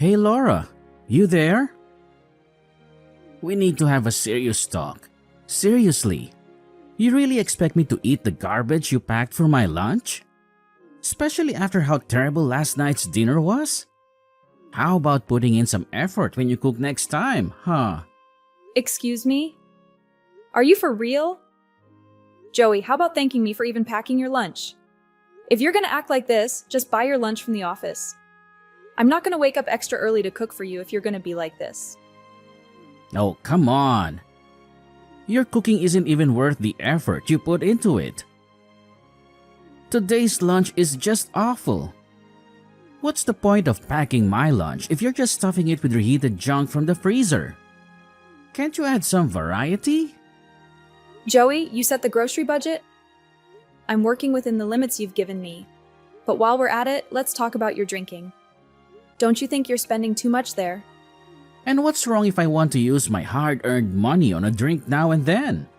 Hey Laura, you there? We need to have a serious talk. Seriously, you really expect me to eat the garbage you packed for my lunch? Especially after how terrible last night's dinner was? How about putting in some effort when you cook next time, huh? Excuse me? Are you for real? Joey, how about thanking me for even packing your lunch? If you're gonna act like this, just buy your lunch from the office. I'm not gonna wake up extra early to cook for you if you're gonna be like this. Oh, come on. Your cooking isn't even worth the effort you put into it. Today's lunch is just awful. What's the point of packing my lunch if you're just stuffing it with reheated junk from the freezer? Can't you add some variety? Joey, you set the grocery budget? I'm working within the limits you've given me. But while we're at it, let's talk about your drinking. Don't you think you're spending too much there? And what's wrong if I want to use my hard-earned money on a drink now and then?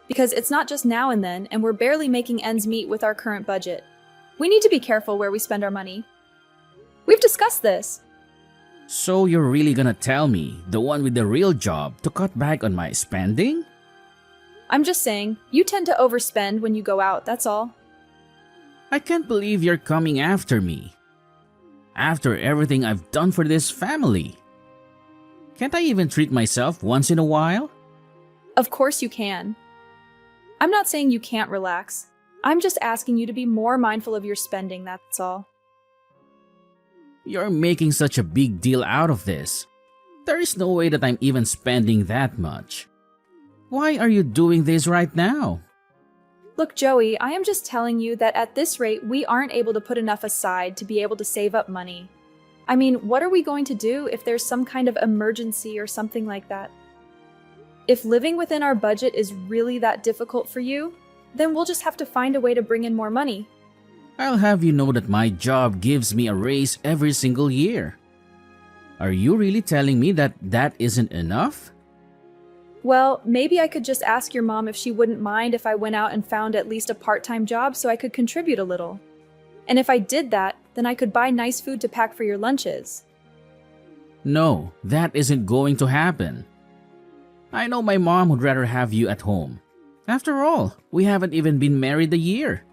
Because it's not just now and then, and we're barely making ends meet with our current budget. We need to be careful where we spend our money. We've discussed this. So you're really gonna tell me, the one with the real job, to cut back on my spending? I'm just saying, you tend to overspend when you go out, that's all. I can't believe you're coming after me. After everything I've done for this family. Can't I even treat myself once in a while? Of course you can. I'm not saying you can't relax. I'm just asking you to be more mindful of your spending, that's all. You're making such a big deal out of this. There is no way that I'm even spending that much. Why are you doing this right now? Look, Joey, I am just telling you that at this rate, we aren't able to put enough aside to be able to save up money. I mean, what are we going to do if there's some kind of emergency or something like that? If living within our budget is really that difficult for you, then we'll just have to find a way to bring in more money. I'll have you know that my job gives me a raise every single year. Are you really telling me that that isn't enough? Well, maybe I could just ask your mom if she wouldn't mind if I went out and found at least a part-time job so I could contribute a little. And if I did that, then I could buy nice food to pack for your lunches. No, that isn't going to happen. I know my mom would rather have you at home. After all, we haven't even been married a year.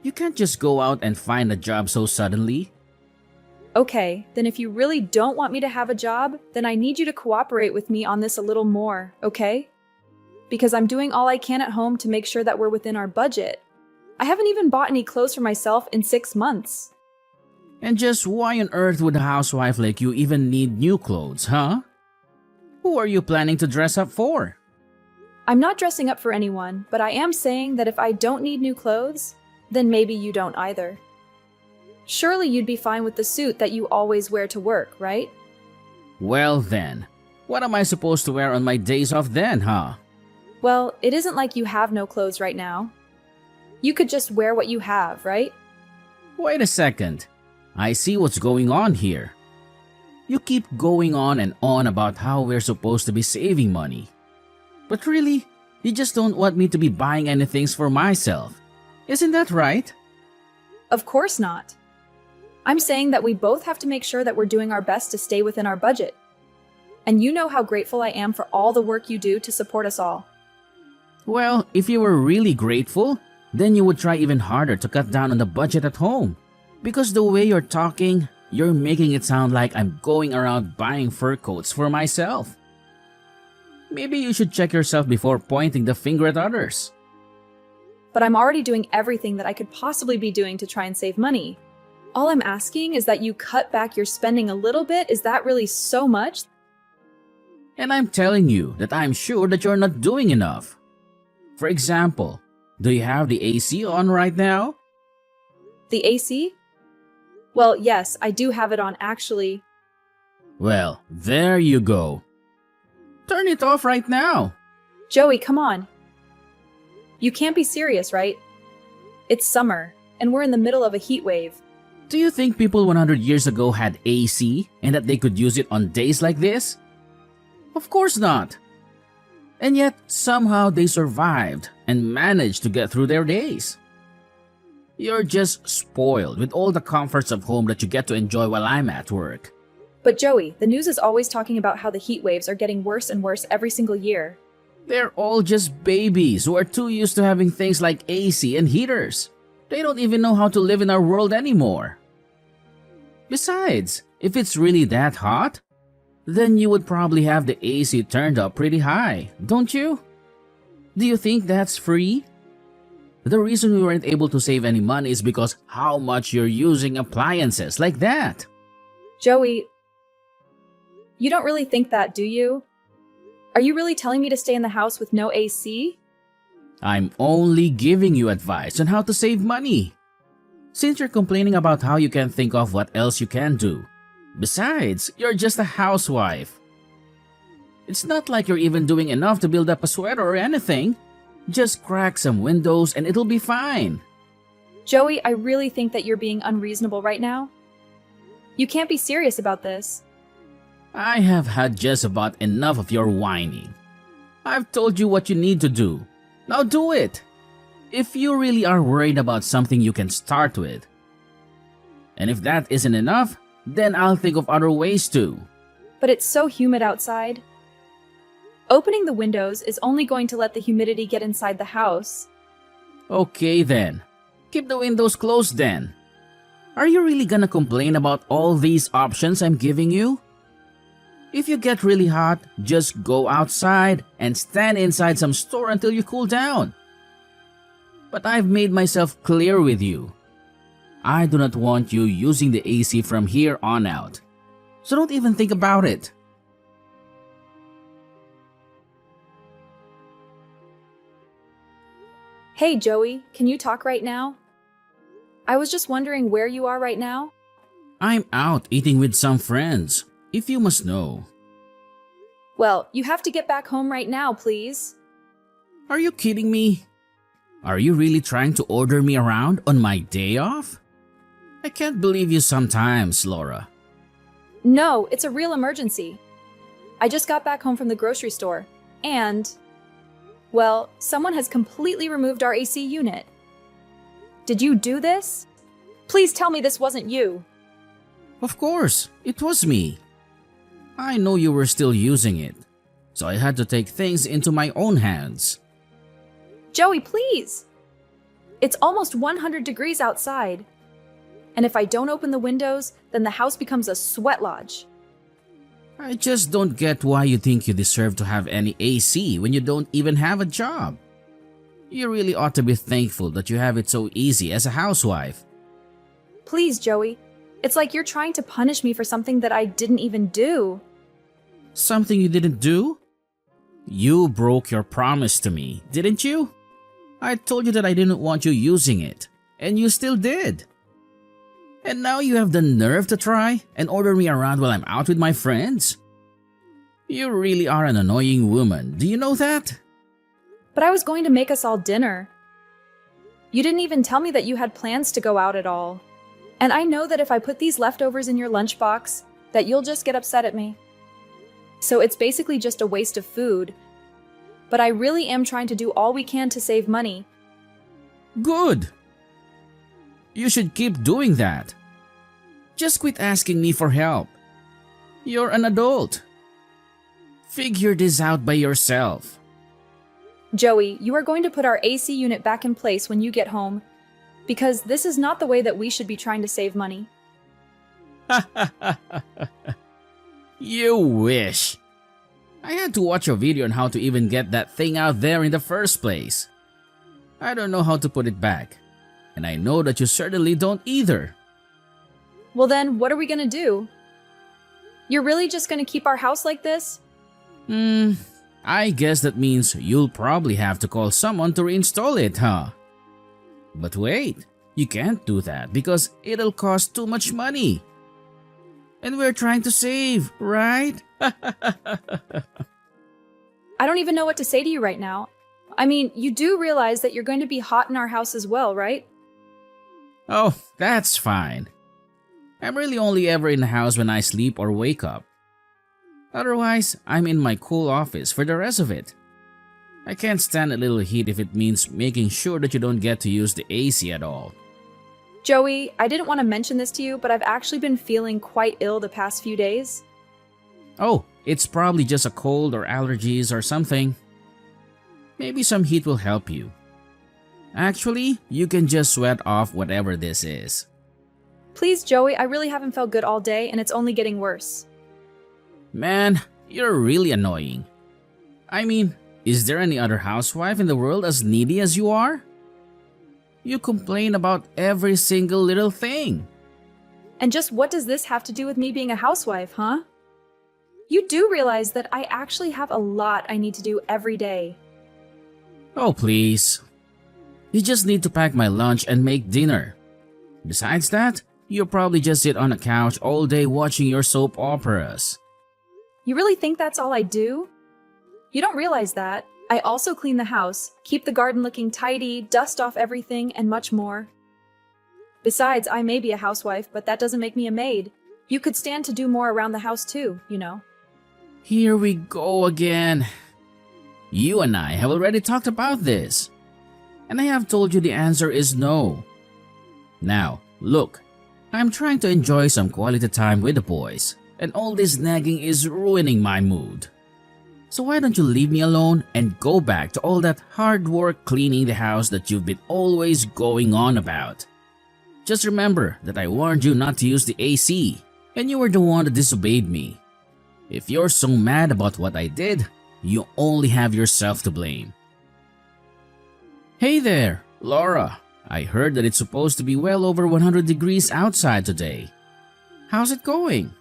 You can't just go out and find a job so suddenly. Okay, then if you really don't want me to have a job, then I need you to cooperate with me on this a little more, okay? Because I'm doing all I can at home to make sure that we're within our budget. I haven't even bought any clothes for myself in 6 months. And just why on earth would a housewife like you even need new clothes, huh? Who are you planning to dress up for? I'm not dressing up for anyone, but I am saying that if I don't need new clothes, then maybe you don't either. Surely you'd be fine with the suit that you always wear to work, right? Well then, what am I supposed to wear on my days off then, huh? Well, it isn't like you have no clothes right now. You could just wear what you have, right? Wait a second. I see what's going on here. You keep going on and on about how we're supposed to be saving money. But really, you just don't want me to be buying any things for myself. Isn't that right? Of course not. I'm saying that we both have to make sure that we're doing our best to stay within our budget. And you know how grateful I am for all the work you do to support us all. Well, if you were really grateful, then you would try even harder to cut down on the budget at home. Because the way you're talking, you're making it sound like I'm going around buying fur coats for myself. Maybe you should check yourself before pointing the finger at others. But I'm already doing everything that I could possibly be doing to try and save money. All I'm asking is that you cut back your spending a little bit. Is that really so much? And I'm telling you that I'm sure that you're not doing enough. For example, do you have the AC on right now? The AC? Well, yes, I do have it on actually. Well, there you go. Turn it off right now. Joey, come on. You can't be serious, right? It's summer, and we're in the middle of a heat wave. Do you think people 100 years ago had AC and that they could use it on days like this? Of course not. And yet, somehow they survived and managed to get through their days. You're just spoiled with all the comforts of home that you get to enjoy while I'm at work. But Joey, the news is always talking about how the heat waves are getting worse and worse every single year. They're all just babies who are too used to having things like AC and heaters. They don't even know how to live in our world anymore. Besides, if it's really that hot, then you would probably have the AC turned up pretty high, don't you? Do you think that's free? The reason we weren't able to save any money is because how much you're using appliances like that. Joey, you don't really think that, do you? Are you really telling me to stay in the house with no AC? I'm only giving you advice on how to save money. Since you're complaining about how you can't think of what else you can do. Besides, you're just a housewife. It's not like you're even doing enough to build up a sweater or anything. Just crack some windows and it'll be fine. Joey, I really think that you're being unreasonable right now. You can't be serious about this. I have had just about enough of your whining. I've told you what you need to do. Now do it. If you really are worried about something you can start with. And if that isn't enough, then I'll think of other ways too. But it's so humid outside. Opening the windows is only going to let the humidity get inside the house. Okay then. Keep the windows closed then. Are you really gonna complain about all these options I'm giving you? If you get really hot, just go outside and stand inside some store until you cool down. But I've made myself clear with you. I do not want you using the AC from here on out. So don't even think about it. Hey Joey, can you talk right now? I was just wondering where you are right now. I'm out eating with some friends, if you must know. Well, you have to get back home right now, please. Are you kidding me? Are you really trying to order me around on my day off? I can't believe you sometimes, Laura. No, it's a real emergency. I just got back home from the grocery store, and, well, someone has completely removed our AC unit. Did you do this? Please tell me this wasn't you. Of course, it was me. I know you were still using it, so I had to take things into my own hands. Joey, please! It's almost 100 degrees outside. And if I don't open the windows, then the house becomes a sweat lodge. I just don't get why you think you deserve to have any AC when you don't even have a job. You really ought to be thankful that you have it so easy as a housewife. Please, Joey. It's like you're trying to punish me for something that I didn't even do. Something you didn't do? You broke your promise to me, didn't you? I told you that I didn't want you using it, and you still did. And now you have the nerve to try and order me around while I'm out with my friends? You really are an annoying woman, do you know that? But I was going to make us all dinner. You didn't even tell me that you had plans to go out at all. And I know that if I put these leftovers in your lunchbox, that you'll just get upset at me. So it's basically just a waste of food. But I really am trying to do all we can to save money. Good. You should keep doing that. Just quit asking me for help. You're an adult. Figure this out by yourself. Joey, you are going to put our AC unit back in place when you get home, because this is not the way that we should be trying to save money. You wish. I had to watch a video on how to even get that thing out there in the first place. I don't know how to put it back, and I know that you certainly don't either. Well then, what are we gonna do? You're really just gonna keep our house like this? I guess that means you'll probably have to call someone to reinstall it, huh? But wait, you can't do that because it'll cost too much money. And we're trying to save, right? I don't even know what to say to you right now. I mean, you do realize that you're going to be hot in our house as well, right? Oh, that's fine. I'm really only ever in the house when I sleep or wake up. Otherwise, I'm in my cool office for the rest of it. I can't stand a little heat if it means making sure that you don't get to use the AC at all. Joey, I didn't want to mention this to you, but I've actually been feeling quite ill the past few days. Oh, it's probably just a cold or allergies or something. Maybe some heat will help you. Actually, you can just sweat off whatever this is. Please, Joey, I really haven't felt good all day and it's only getting worse. Man, you're really annoying. I mean, is there any other housewife in the world as needy as you are? You complain about every single little thing. And just what does this have to do with me being a housewife, huh? You do realize that I actually have a lot I need to do every day. Oh, please. You just need to pack my lunch and make dinner. Besides that, you'll probably just sit on a couch all day watching your soap operas. You really think that's all I do? You don't realize that. I also clean the house, keep the garden looking tidy, dust off everything, and much more. Besides, I may be a housewife, but that doesn't make me a maid. You could stand to do more around the house too, you know. Here we go again. You and I have already talked about this. And I have told you the answer is no. Now, look, I'm trying to enjoy some quality time with the boys, and all this nagging is ruining my mood. So why don't you leave me alone and go back to all that hard work cleaning the house that you've been always going on about? Just remember that I warned you not to use the AC, and you were the one that disobeyed me. If you're so mad about what I did, you only have yourself to blame. Hey there, Laura. I heard that it's supposed to be well over 100 degrees outside today. How's it going?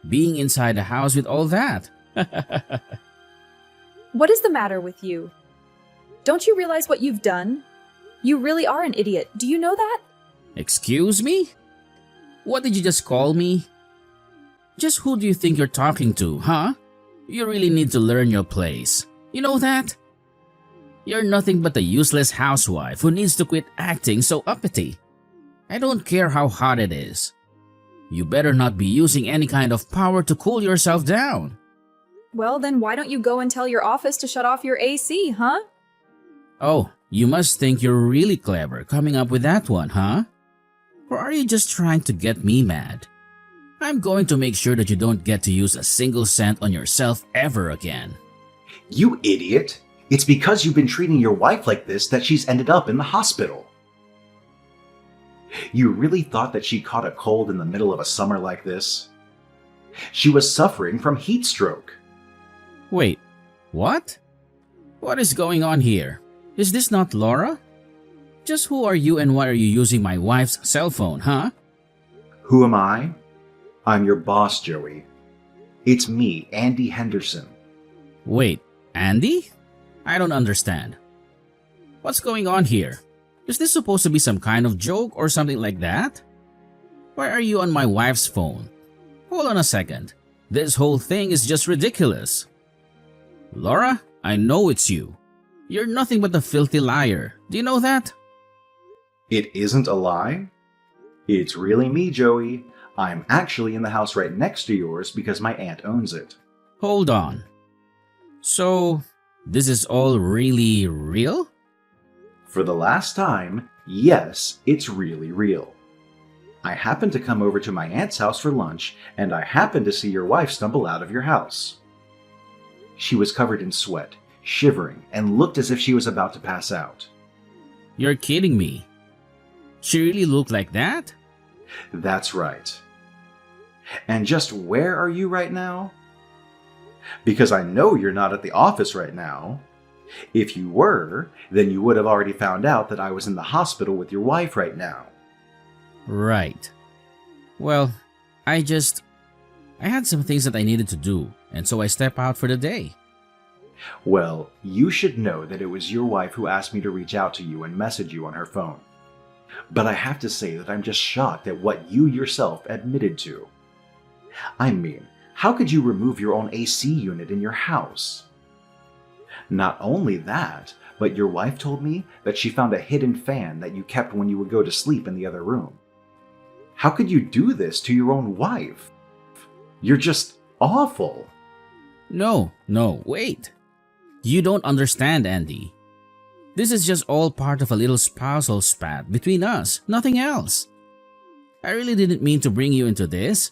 Being inside the house with all that? What is the matter with you? Don't you realize what you've done? You really are an idiot. Do you know that? Excuse me? What did you just call me? Just who do you think you're talking to, huh? You really need to learn your place. You know that? You're nothing but a useless housewife who needs to quit acting so uppity. I don't care how hot it is. You better not be using any kind of power to cool yourself down. Well, then why don't you go and tell your office to shut off your AC, huh? Oh, you must think you're really clever coming up with that one, huh? Or are you just trying to get me mad? I'm going to make sure that you don't get to use a single cent on yourself ever again. You idiot! It's because you've been treating your wife like this that she's ended up in the hospital. You really thought that she caught a cold in the middle of a summer like this? She was suffering from heat stroke. Wait, what? What is going on here? Is this not Laura? Just who are you and why are you using my wife's cell phone, huh? Who am I? I'm your boss, Joey. It's me, Andy Henderson. Wait, Andy? I don't understand. What's going on here? Is this supposed to be some kind of joke or something like that? Why are you on my wife's phone? Hold on a second. This whole thing is just ridiculous. Laura, I know it's you. You're nothing but a filthy liar. Do you know that? It isn't a lie? It's really me, Joey. I'm actually in the house right next to yours because my aunt owns it. Hold on. So, this is all really real? For the last time, yes, it's really real. I happened to come over to my aunt's house for lunch, and I happened to see your wife stumble out of your house. She was covered in sweat, shivering, and looked as if she was about to pass out. You're kidding me. She really looked like that? That's right. And just where are you right now? Because I know you're not at the office right now. If you were, then you would have already found out that I was in the hospital with your wife right now. Right. Well, I had some things that I needed to do, and so I stepped out for the day. Well, you should know that it was your wife who asked me to reach out to you and message you on her phone. But I have to say that I'm just shocked at what you yourself admitted to. I mean, how could you remove your own AC unit in your house? Not only that, but your wife told me that she found a hidden fan that you kept when you would go to sleep in the other room. How could you do this to your own wife? You're just awful. No, wait. You don't understand, Andy. This is just all part of a little spousal spat between us, nothing else. I really didn't mean to bring you into this.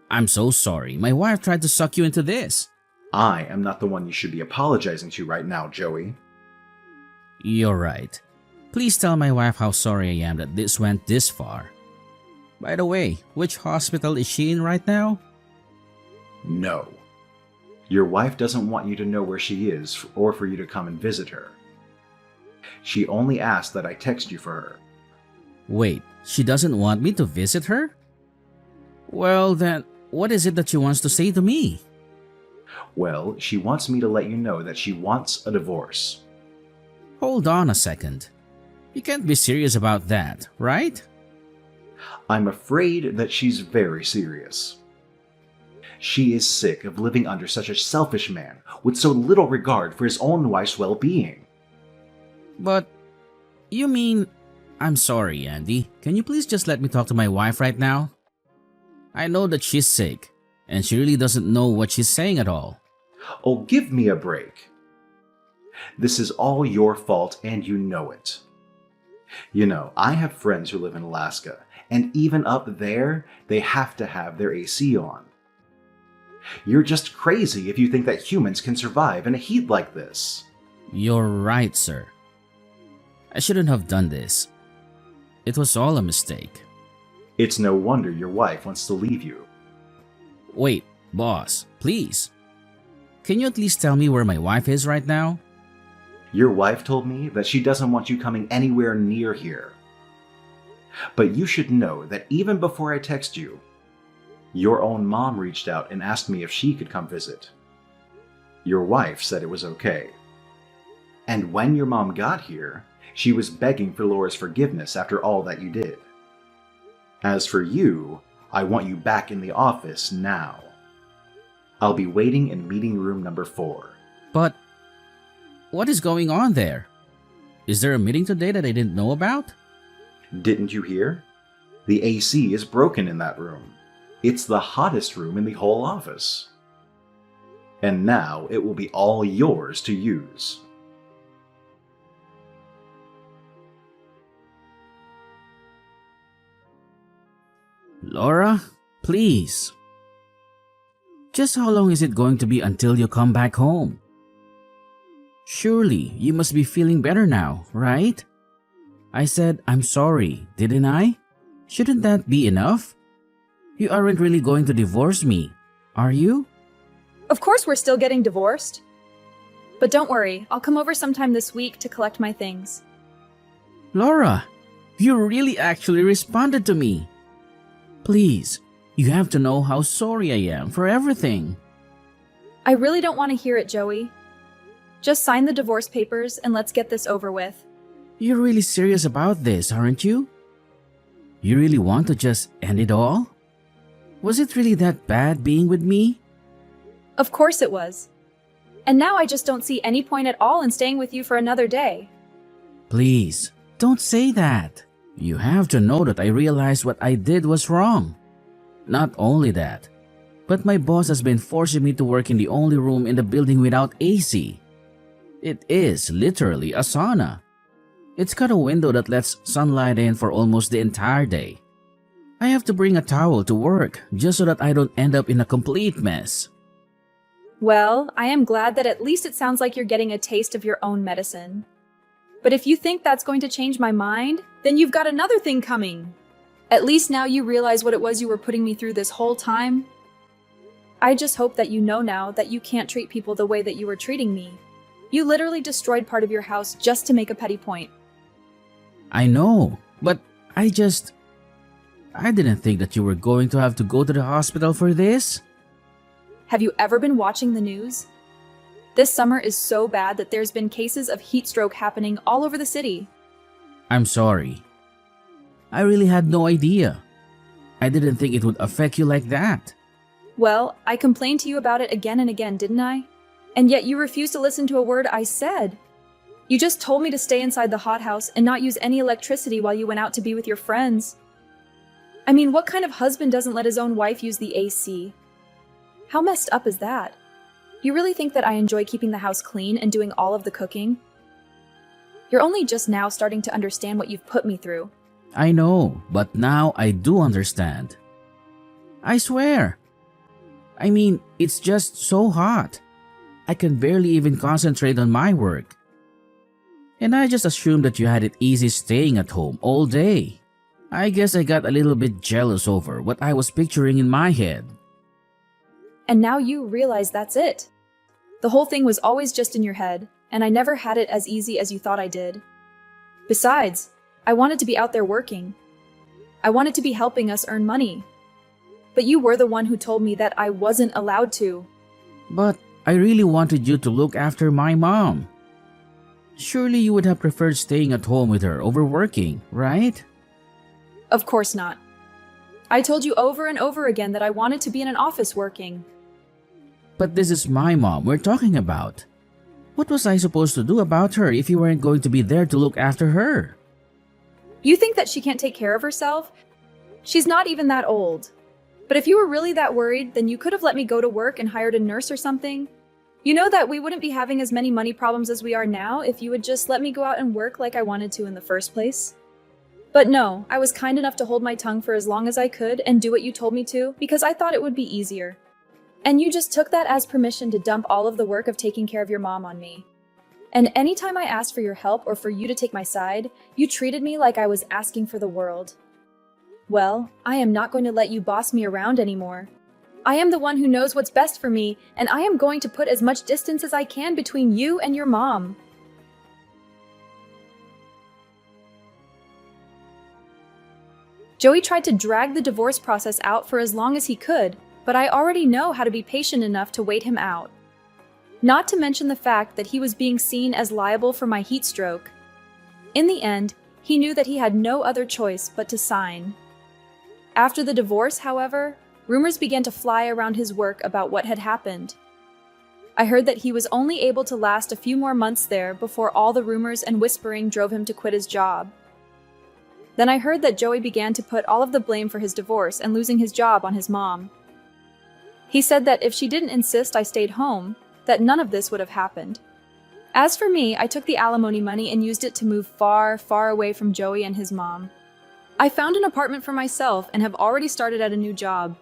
I'm so sorry. My wife tried to suck you into this. I am not the one you should be apologizing to right now, Joey. You're right. Please tell my wife how sorry I am that this went this far. By the way, which hospital is she in right now? No. Your wife doesn't want you to know where she is or for you to come and visit her. She only asked that I text you for her. Wait, she doesn't want me to visit her? Well then, what is it that she wants to say to me? Well, she wants me to let you know that she wants a divorce. Hold on a second. You can't be serious about that, right? I'm afraid that she's very serious. She is sick of living under such a selfish man with so little regard for his own wife's well-being. But, you mean... I'm sorry, Andy. Can you please just let me talk to my wife right now? I know that she's sick, and she really doesn't know what she's saying at all. Oh, give me a break. This is all your fault, and you know it. You know, I have friends who live in Alaska, and even up there, they have to have their AC on. You're just crazy if you think that humans can survive in a heat like this. You're right, sir. I shouldn't have done this. It was all a mistake. It's no wonder your wife wants to leave you. Wait, boss, please. Can you at least tell me where my wife is right now? Your wife told me that she doesn't want you coming anywhere near here. But you should know that even before I text you, your own mom reached out and asked me if she could come visit. Your wife said it was okay. And when your mom got here, she was begging for Laura's forgiveness after all that you did. As for you, I want you back in the office now. I'll be waiting in meeting room number 4. But, what is going on there? Is there a meeting today that I didn't know about? Didn't you hear? The AC is broken in that room. It's the hottest room in the whole office. And now it will be all yours to use. Laura, please. Just how long is it going to be until you come back home? Surely, you must be feeling better now, right? I said I'm sorry, didn't I? Shouldn't that be enough? You aren't really going to divorce me, are you? Of course we're still getting divorced. But don't worry, I'll come over sometime this week to collect my things. Laura, you really actually responded to me. Please, you have to know how sorry I am for everything. I really don't want to hear it, Joey. Just sign the divorce papers and let's get this over with. You're really serious about this, aren't you? You really want to just end it all? Was it really that bad being with me? Of course it was. And now I just don't see any point at all in staying with you for another day. Please, don't say that. You have to know that I realized what I did was wrong. Not only that, but my boss has been forcing me to work in the only room in the building without AC. It is literally a sauna. It's got a window that lets sunlight in for almost the entire day. I have to bring a towel to work just so that I don't end up in a complete mess. Well, I am glad that at least it sounds like you're getting a taste of your own medicine. But if you think that's going to change my mind, then you've got another thing coming. At least now you realize what it was you were putting me through this whole time. I just hope that you know now that you can't treat people the way that you were treating me. You literally destroyed part of your house just to make a petty point. I know, but I didn't think that you were going to have to go to the hospital for this. Have you ever been watching the news? This summer is so bad that there's been cases of heat stroke happening all over the city. I'm sorry. I really had no idea. I didn't think it would affect you like that. Well, I complained to you about it again and again, didn't I? And yet you refused to listen to a word I said. You just told me to stay inside the hothouse and not use any electricity while you went out to be with your friends. I mean, what kind of husband doesn't let his own wife use the AC? How messed up is that? You really think that I enjoy keeping the house clean and doing all of the cooking? You're only just now starting to understand what you've put me through. I know, but now I do understand. I swear. I mean, it's just so hot. I can barely even concentrate on my work. And I just assumed that you had it easy staying at home all day. I guess I got a little bit jealous over what I was picturing in my head. And now you realize that's it. The whole thing was always just in your head, and I never had it as easy as you thought I did. Besides, I wanted to be out there working. I wanted to be helping us earn money. But you were the one who told me that I wasn't allowed to. But I really wanted you to look after my mom. Surely you would have preferred staying at home with her over working, right? Of course not. I told you over and over again that I wanted to be in an office working. But this is my mom we're talking about. What was I supposed to do about her if you weren't going to be there to look after her? You think that she can't take care of herself? She's not even that old. But if you were really that worried, then you could have let me go to work and hired a nurse or something. You know that we wouldn't be having as many money problems as we are now if you would just let me go out and work like I wanted to in the first place. But no, I was kind enough to hold my tongue for as long as I could and do what you told me to because I thought it would be easier. And you just took that as permission to dump all of the work of taking care of your mom on me. And anytime I asked for your help or for you to take my side, you treated me like I was asking for the world. Well, I am not going to let you boss me around anymore. I am the one who knows what's best for me, and I am going to put as much distance as I can between you and your mom. Joey tried to drag the divorce process out for as long as he could, but I already know how to be patient enough to wait him out. Not to mention the fact that he was being seen as liable for my heat stroke. In the end, he knew that he had no other choice but to sign. After the divorce, however, rumors began to fly around his work about what had happened. I heard that he was only able to last a few more months there before all the rumors and whispering drove him to quit his job. Then I heard that Joey began to put all of the blame for his divorce and losing his job on his mom. He said that if she didn't insist I stayed home, that none of this would have happened. As for me, I took the alimony money and used it to move far, far away from Joey and his mom. I found an apartment for myself and have already started at a new job.